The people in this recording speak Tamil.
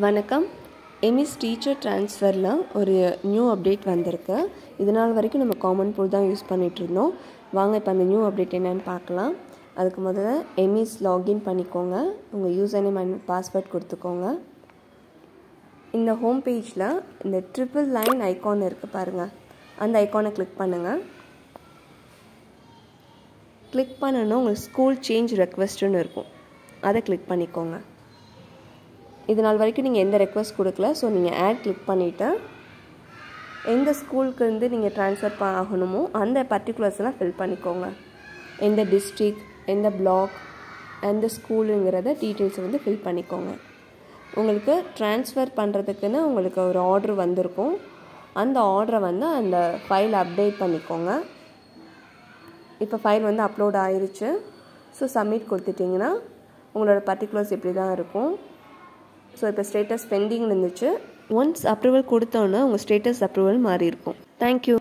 வணக்கம். எம்இஸ் டீச்சர் ட்ரான்ஸ்ஃபரில் ஒரு நியூ அப்டேட் வந்திருக்கு. இது நாள் வரைக்கும் நம்ம காமன் பூல் தான் யூஸ் பண்ணிகிட்ருந்தோம். வாங்க இப்போ அந்த நியூ அப்டேட் என்னென்னு பார்க்கலாம். அதுக்கு முதல்ல எம்இஸ் லாகின் பண்ணிக்கோங்க. உங்கள் யூசர் நேம் அண்ட் பாஸ்வேர்ட் கொடுத்துக்கோங்க. இந்த ஹோம் பேஜில் இந்த ட்ரிபிள் லைன் ஐக்கான் இருக்குது பாருங்கள், அந்த ஐக்கானை கிளிக் பண்ணுங்கள். கிளிக் பண்ணணும் உங்களுக்கு ஸ்கூல் சேஞ்ச் ரெக்வெஸ்ட்டுன்னு இருக்கும், அதை கிளிக் பண்ணிக்கோங்க. இது நாள் வரைக்கும் நீங்கள் எந்த ரெக்வெஸ்ட் கொடுக்கல. ஸோ நீங்கள் ஆட் கிளிக் பண்ணிவிட்டு எந்த ஸ்கூலுக்கு இருந்து நீங்கள் ட்ரான்ஸ்ஃபர் ஆகணுமோ அந்த பர்டிகுலர்ஸ்லாம் ஃபில் பண்ணிக்கோங்க. எந்த டிஸ்ட்ரிக், எந்த பிளாக், எந்த ஸ்கூலுங்கிறத டீட்டெயில்ஸை வந்து ஃபில் பண்ணிக்கோங்க. உங்களுக்கு ட்ரான்ஸ்ஃபர் பண்ணுறதுக்குன்னு உங்களுக்கு ஒரு ஆர்டர் வந்திருக்கும். அந்த ஆர்டரை வந்து அந்த ஃபைல் அப்டேட் பண்ணிக்கோங்க. இப்போ ஃபைல் வந்து அப்லோட் ஆயிடுச்சு. ஸோ சப்மிட் கொடுத்துட்டிங்கன்னா உங்களோட பர்டிகுலர்ஸ் இப்படி தான் இருக்கும். ஸோ இப்போ ஸ்டேட்டஸ் பெண்டிங் இருந்துச்சு. ஒன்ஸ் அப்ரூவல் கொடுத்தோன்னே உங்கள் ஸ்டேட்டஸ் அப்ரூவல் மாறி இருக்கும். தேங்க்யூ.